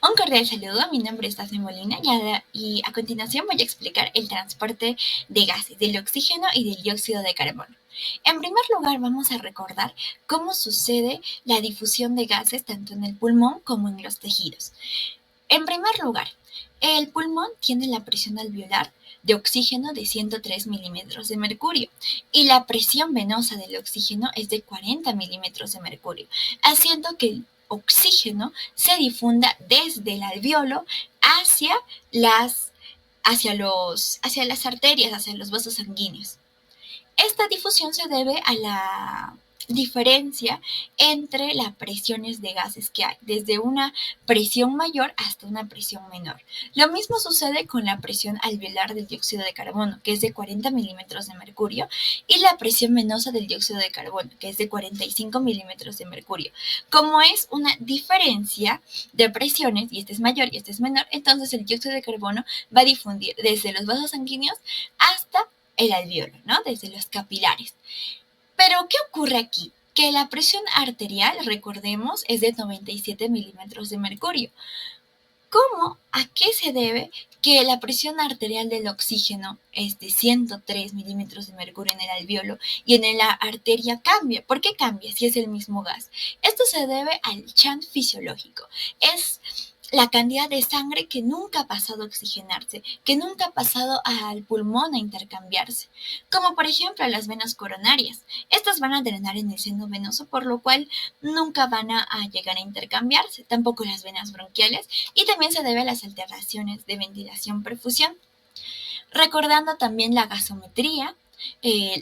Un cordial saludo, mi nombre es Daphne Molina y a continuación voy a explicar el transporte de gases, del oxígeno y del dióxido de carbono. En primer lugar, vamos a recordar cómo sucede la difusión de gases tanto en el pulmón como en los tejidos. En primer lugar, el pulmón tiene la presión alveolar de oxígeno de 103 milímetros de mercurio y la presión venosa del oxígeno es de 40 milímetros de mercurio, haciendo que el oxígeno se difunda desde el alveolo hacia las, hacia las arterias, hacia los vasos sanguíneos. Esta difusión se debe a la diferencia entre las presiones de gases que hay, desde una presión mayor hasta una presión menor. Lo mismo sucede con la presión alveolar del dióxido de carbono, que es de 40 milímetros de mercurio, y la presión venosa del dióxido de carbono, que es de 45 milímetros de mercurio. Como es una diferencia de presiones, y este es mayor y este es menor, entonces el dióxido de carbono va a difundir desde los vasos sanguíneos hasta el alveolo, ¿no? Desde los capilares. Pero, ¿qué ocurre aquí? Que la presión arterial, recordemos, es de 97 milímetros de mercurio. ¿Cómo? ¿A qué se debe que la presión arterial del oxígeno es de 103 milímetros de mercurio en el alveolo y en la arteria cambia? ¿Por qué cambia si es el mismo gas? Esto se debe al chant fisiológico. Es la cantidad de sangre que nunca ha pasado a oxigenarse, que nunca ha pasado al pulmón a intercambiarse, como por ejemplo las venas coronarias. Estas van a drenar en el seno venoso, por lo cual nunca van a llegar a intercambiarse, tampoco las venas bronquiales, y también se debe a las alteraciones de ventilación-perfusión. Recordando también la gasometría,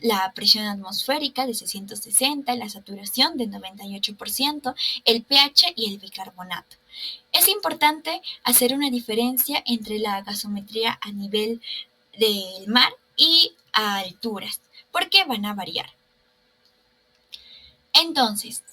la presión atmosférica de 660, la saturación de 98%, el pH y el bicarbonato. Es importante hacer una diferencia entre la gasometría a nivel del mar y a alturas, porque van a variar. Entonces,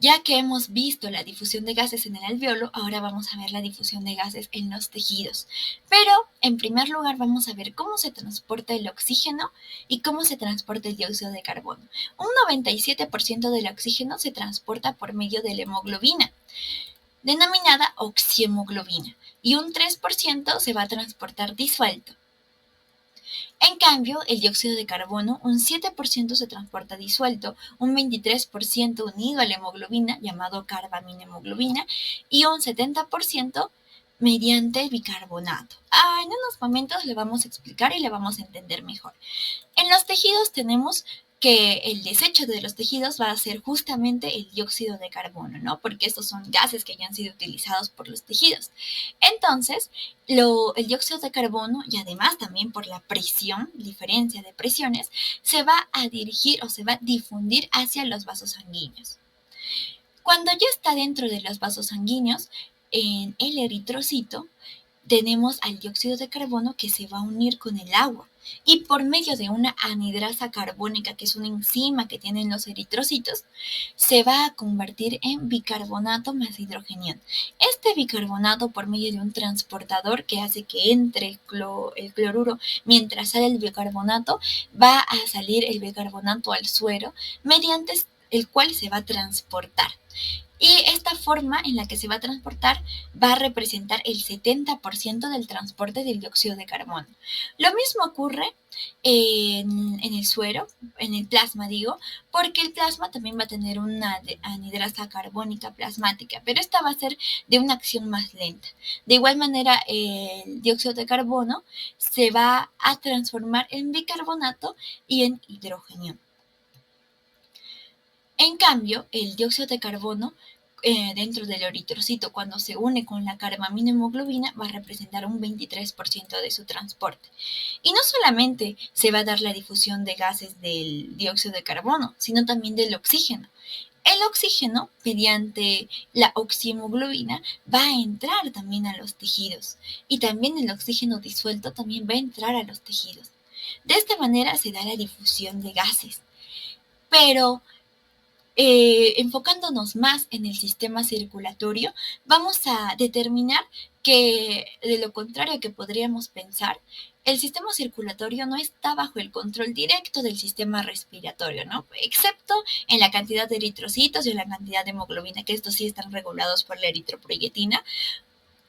ya que hemos visto la difusión de gases en el alveolo, ahora vamos a ver la difusión de gases en los tejidos. Pero, en primer lugar, vamos a ver cómo se transporta el oxígeno y cómo se transporta el dióxido de carbono. Un 97% del oxígeno se transporta por medio de la hemoglobina, denominada oxihemoglobina, y un 3% se va a transportar disuelto. En cambio, el dióxido de carbono, un 7% se transporta disuelto, un 23% unido a la hemoglobina, llamado carbaminemoglobina, y un 70% mediante bicarbonato. En unos momentos le vamos a explicar y le vamos a entender mejor. En los tejidos tenemos que el desecho de los tejidos va a ser justamente el dióxido de carbono, ¿no? Porque estos son gases que ya han sido utilizados por los tejidos. Entonces, el dióxido de carbono, y además también por la presión, diferencia de presiones, se va a dirigir o se va a difundir hacia los vasos sanguíneos. Cuando ya está dentro de los vasos sanguíneos, en el eritrocito, tenemos al dióxido de carbono que se va a unir con el agua y por medio de una anhidrasa carbónica, que es una enzima que tienen los eritrocitos, se va a convertir en bicarbonato más hidrogenión. Este bicarbonato, por medio de un transportador que hace que entre el cloruro mientras sale el bicarbonato, va a salir el bicarbonato al suero, mediante el cual se va a transportar. Y esta forma en la que se va a transportar va a representar el 70% del transporte del dióxido de carbono. Lo mismo ocurre en el suero, en el plasma digo, porque el plasma también va a tener una anhidrasa carbónica plasmática, pero esta va a ser de una acción más lenta. De igual manera, el dióxido de carbono se va a transformar en bicarbonato y en hidrógeno. En cambio, el dióxido de carbono dentro del eritrocito, cuando se une con la carbaminemoglobina, va a representar un 23% de su transporte. Y no solamente se va a dar la difusión de gases del dióxido de carbono, sino también del oxígeno. El oxígeno, mediante la oxihemoglobina, va a entrar también a los tejidos. Y también el oxígeno disuelto también va a entrar a los tejidos. De esta manera se da la difusión de gases. Pero enfocándonos más en el sistema circulatorio, vamos a determinar que, de lo contrario que podríamos pensar, el sistema circulatorio no está bajo el control directo del sistema respiratorio, ¿no? Excepto en la cantidad de eritrocitos y en la cantidad de hemoglobina, que estos sí están regulados por la eritroproyetina,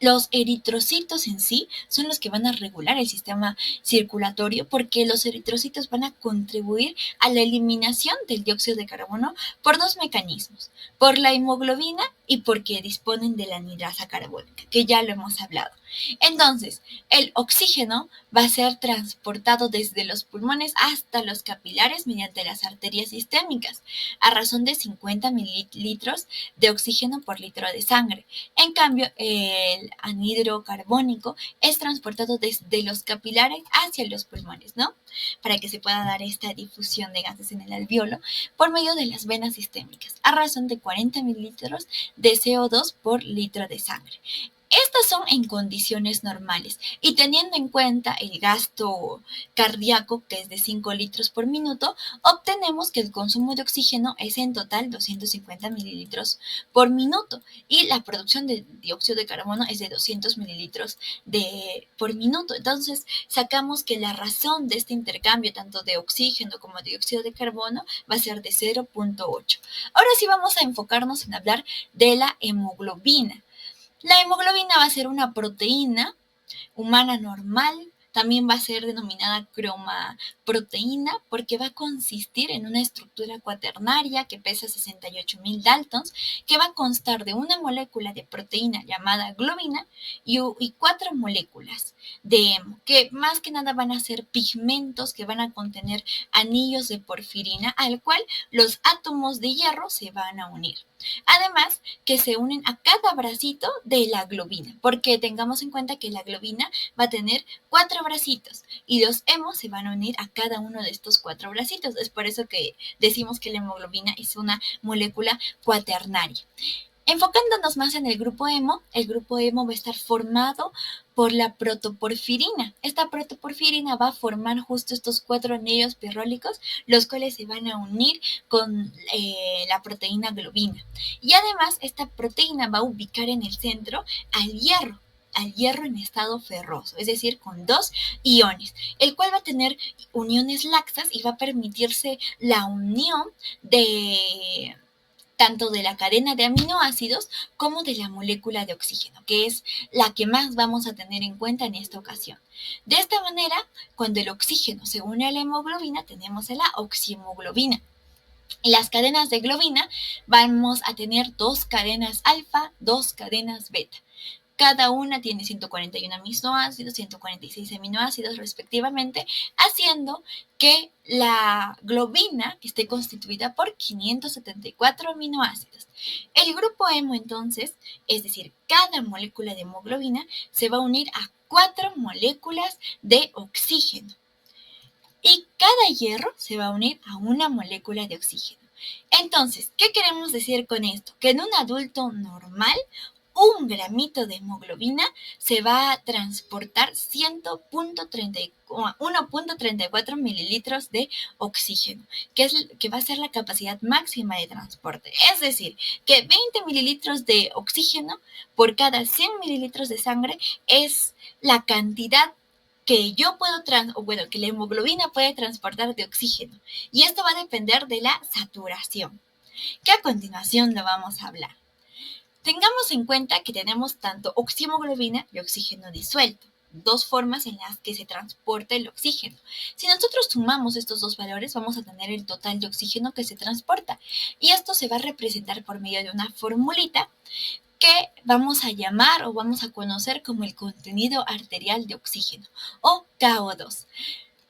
Los eritrocitos en sí son los que van a regular el sistema circulatorio porque los eritrocitos van a contribuir a la eliminación del dióxido de carbono por dos mecanismos, por la hemoglobina y porque disponen de la anhidrasa carbónica, que ya lo hemos hablado. Entonces, el oxígeno va a ser transportado desde los pulmones hasta los capilares mediante las arterias sistémicas, a razón de 50 mililitros de oxígeno por litro de sangre. En cambio, el anhidro carbónico es transportado desde los capilares hacia los pulmones, ¿no? Para que se pueda dar esta difusión de gases en el alveolo por medio de las venas sistémicas, a razón de 40 mililitros de CO2 por litro de sangre. Estas son en condiciones normales y teniendo en cuenta el gasto cardíaco, que es de 5 litros por minuto, obtenemos que el consumo de oxígeno es en total 250 mililitros por minuto y la producción de dióxido de carbono es de 200 mililitros por minuto. Entonces, sacamos que la razón de este intercambio, tanto de oxígeno como de dióxido de carbono, va a ser de 0.8. Ahora sí vamos a enfocarnos en hablar de la hemoglobina. La hemoglobina va a ser una proteína humana normal, también va a ser denominada cromaproteína porque va a consistir en una estructura cuaternaria que pesa 68.000 daltons, que va a constar de una molécula de proteína llamada globina y 4 moléculas de hemo, que más que nada van a ser pigmentos que van a contener anillos de porfirina al cual los átomos de hierro se van a unir. Además, que se unen a cada bracito de la globina, porque tengamos en cuenta que la globina va a tener 4 bracitos y los hemos se van a unir a cada uno de estos 4 bracitos. Es por eso que decimos que la hemoglobina es una molécula cuaternaria. Enfocándonos más en el grupo hemo va a estar formado por la protoporfirina. Esta protoporfirina va a formar justo estos 4 anillos pirrólicos, los cuales se van a unir con la proteína globina. Y además, esta proteína va a ubicar en el centro al hierro en estado ferroso, es decir, con 2 iones, el cual va a tener uniones laxas y va a permitirse la unión de tanto de la cadena de aminoácidos como de la molécula de oxígeno, que es la que más vamos a tener en cuenta en esta ocasión. De esta manera, cuando el oxígeno se une a la hemoglobina, tenemos a la oxihemoglobina. En las cadenas de globina vamos a tener 2 cadenas alfa, 2 cadenas beta. Cada una tiene 141 aminoácidos, 146 aminoácidos respectivamente, haciendo que la globina esté constituida por 574 aminoácidos. El grupo hemo entonces, es decir, cada molécula de hemoglobina se va a unir a 4 moléculas de oxígeno. Y cada hierro se va a unir a una molécula de oxígeno. Entonces, ¿qué queremos decir con esto? Que en un adulto normal, un gramito de hemoglobina se va a transportar 1.34 mililitros de oxígeno, que va a ser la capacidad máxima de transporte. Es decir, que 20 mililitros de oxígeno por cada 100 mililitros de sangre es la cantidad que que la hemoglobina puede transportar de oxígeno. Y esto va a depender de la saturación, que a continuación lo vamos a hablar. Tengamos en cuenta que tenemos tanto oxihemoglobina y oxígeno disuelto, 2 formas en las que se transporta el oxígeno. Si nosotros sumamos estos 2 valores, vamos a tener el total de oxígeno que se transporta. Y esto se va a representar por medio de una formulita que vamos a llamar o vamos a conocer como el contenido arterial de oxígeno, o KO2.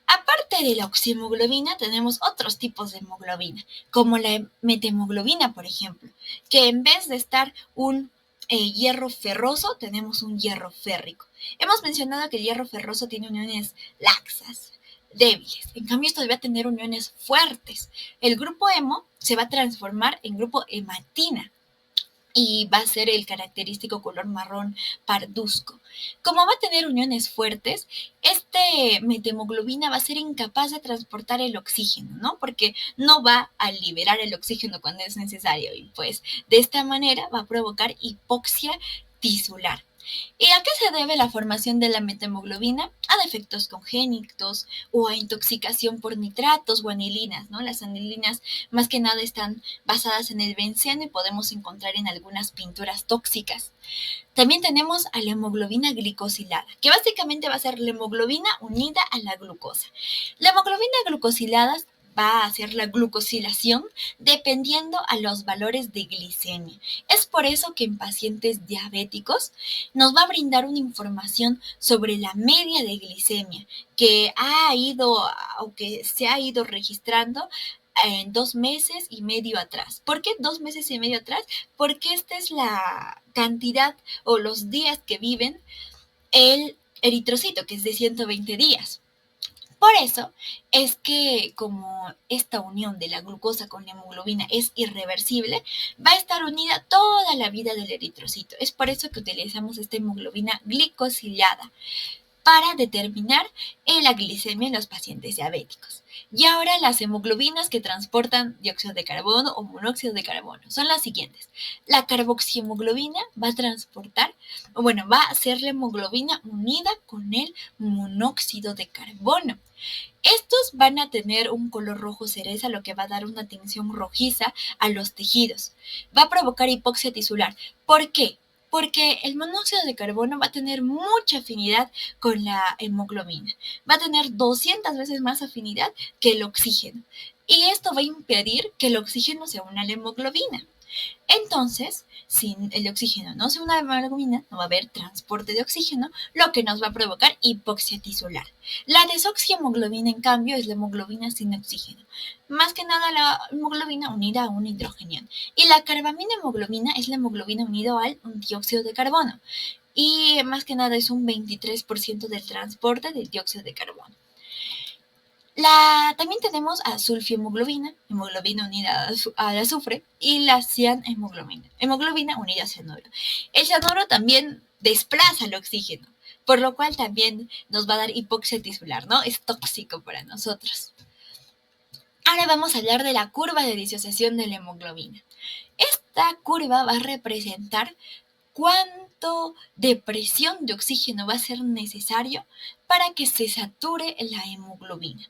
Aparte de la oxihemoglobina, tenemos otros tipos de hemoglobina, como la methemoglobina, por ejemplo, que en vez de estar un hierro ferroso, tenemos un hierro férrico. Hemos mencionado que el hierro ferroso tiene uniones laxas, débiles. En cambio, esto debe tener uniones fuertes. El grupo hemo se va a transformar en grupo hematina y va a ser el característico color marrón parduzco. Como va a tener uniones fuertes, este methemoglobina va a ser incapaz de transportar el oxígeno, ¿no? Porque no va a liberar el oxígeno cuando es necesario y pues de esta manera va a provocar hipoxia tisular. ¿Y a qué se debe la formación de la metahemoglobina? A defectos congénitos o a intoxicación por nitratos o anilinas, ¿no? Las anilinas más que nada están basadas en el benceno y podemos encontrar en algunas pinturas tóxicas. También tenemos a la hemoglobina glicosilada, que básicamente va a ser la hemoglobina unida a la glucosa. La hemoglobina glucosilada va a hacer la glucosilación dependiendo a los valores de glicemia. Es por eso que en pacientes diabéticos nos va a brindar una información sobre la media de glicemia que ha ido o que se ha ido registrando en 2 meses y medio atrás. ¿Por qué 2 meses y medio atrás? Porque esta es la cantidad o los días que viven el eritrocito, que es de 120 días. Por eso es que como esta unión de la glucosa con la hemoglobina es irreversible, va a estar unida toda la vida del eritrocito. Es por eso que utilizamos esta hemoglobina glicosilada para determinar la glicemia en los pacientes diabéticos. Y ahora las hemoglobinas que transportan dióxido de carbono o monóxido de carbono son las siguientes. La carboxihemoglobina va a transportar, o bueno, va a ser la hemoglobina unida con el monóxido de carbono. Estos van a tener un color rojo cereza, lo que va a dar una tinción rojiza a los tejidos. Va a provocar hipoxia tisular. ¿Por qué? Porque el monóxido de carbono va a tener mucha afinidad con la hemoglobina. Va a tener 200 veces más afinidad que el oxígeno. Y esto va a impedir que el oxígeno se una a la hemoglobina. Entonces, si el oxígeno no se une a la hemoglobina, no va a haber transporte de oxígeno, lo que nos va a provocar hipoxia tisular. La desoxihemoglobina, en cambio, es la hemoglobina sin oxígeno. Más que nada la hemoglobina unida a un hidrogenión. Y la carbamina-hemoglobina es la hemoglobina unida al dióxido de carbono. Y más que nada es un 23% del transporte del dióxido de carbono. También tenemos a sulfiemoglobina, hemoglobina unida al azufre, y la cianhemoglobina, hemoglobina unida a cianuro. El cianuro también desplaza el oxígeno, por lo cual también nos va a dar hipoxia tisular, ¿no? Es tóxico para nosotros. Ahora vamos a hablar de la curva de disociación de la hemoglobina. Esta curva va a representar cuánto de presión de oxígeno va a ser necesario para que se sature la hemoglobina.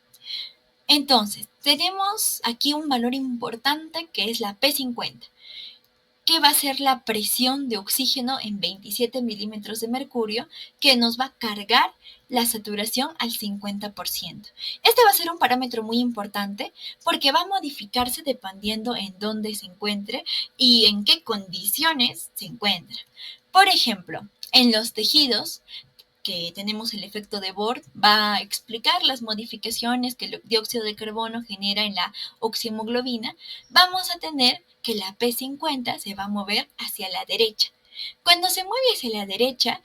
Entonces, tenemos aquí un valor importante que es la P50, que va a ser la presión de oxígeno en 27 milímetros de mercurio, que nos va a cargar la saturación al 50%. Este va a ser un parámetro muy importante porque va a modificarse dependiendo en dónde se encuentre y en qué condiciones se encuentra. Por ejemplo, en los tejidos, que tenemos el efecto de Bohr, va a explicar las modificaciones que el dióxido de carbono genera en la oxihemoglobina, vamos a tener que la P50 se va a mover hacia la derecha. Cuando se mueve hacia la derecha,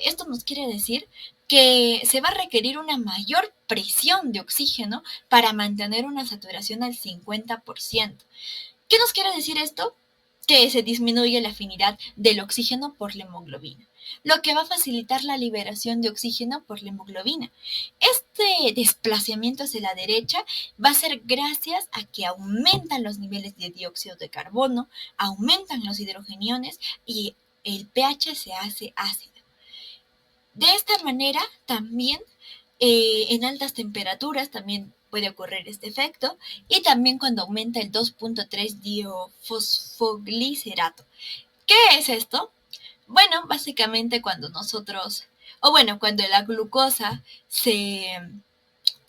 esto nos quiere decir que se va a requerir una mayor presión de oxígeno para mantener una saturación al 50%. ¿Qué nos quiere decir esto? Que se disminuye la afinidad del oxígeno por la hemoglobina, lo que va a facilitar la liberación de oxígeno por la hemoglobina. Este desplazamiento hacia la derecha va a ser gracias a que aumentan los niveles de dióxido de carbono, aumentan los hidrogeniones y el pH se hace ácido. De esta manera también en altas temperaturas también puede ocurrir este efecto y también cuando aumenta el 2.3 diofosfoglicerato. ¿Qué es esto? Bueno, básicamente cuando cuando la glucosa se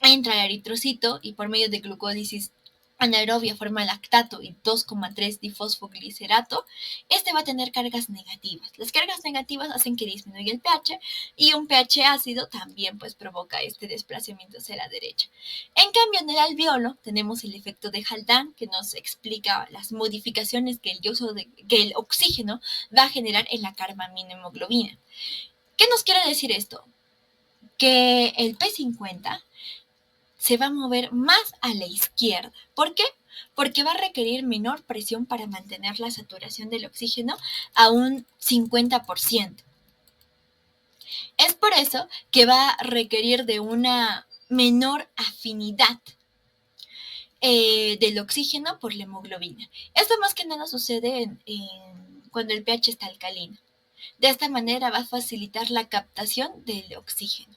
entra al eritrocito y por medio de glucólisis anaerobia forma lactato y 2,3 difosfoglicerato, este va a tener cargas negativas. Las cargas negativas hacen que disminuya el pH y un pH ácido también pues provoca este desplazamiento hacia la derecha. En cambio, en el alveolo tenemos el efecto de Haldane que nos explica las modificaciones que el oxígeno va a generar en la carbaminohemoglobina. ¿Qué nos quiere decir esto? Que el P50 se va a mover más a la izquierda. ¿Por qué? Porque va a requerir menor presión para mantener la saturación del oxígeno a un 50%. Es por eso que va a requerir de una menor afinidad del oxígeno por la hemoglobina. Esto más que nada sucede cuando el pH está alcalino. De esta manera va a facilitar la captación del oxígeno.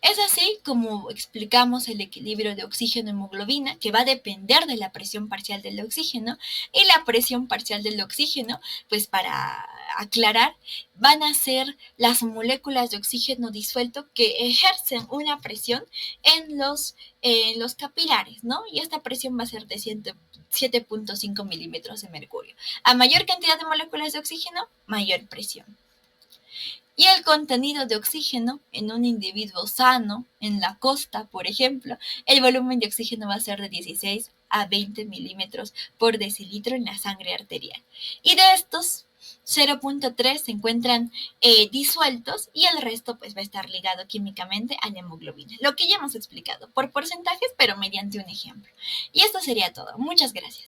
Es así como explicamos el equilibrio de oxígeno-hemoglobina, que va a depender de la presión parcial del oxígeno, y la presión parcial del oxígeno, pues para aclarar, van a ser las moléculas de oxígeno disuelto que ejercen una presión en los capilares, ¿no? Y esta presión va a ser de 7.5 milímetros de mercurio. A mayor cantidad de moléculas de oxígeno, mayor presión. Y el contenido de oxígeno en un individuo sano, en la costa, por ejemplo, el volumen de oxígeno va a ser de 16 a 20 milímetros por decilitro en la sangre arterial. Y de estos, 0.3 se encuentran disueltos y el resto pues va a estar ligado químicamente a la hemoglobina. Lo que ya hemos explicado por porcentajes, pero mediante un ejemplo. Y esto sería todo. Muchas gracias.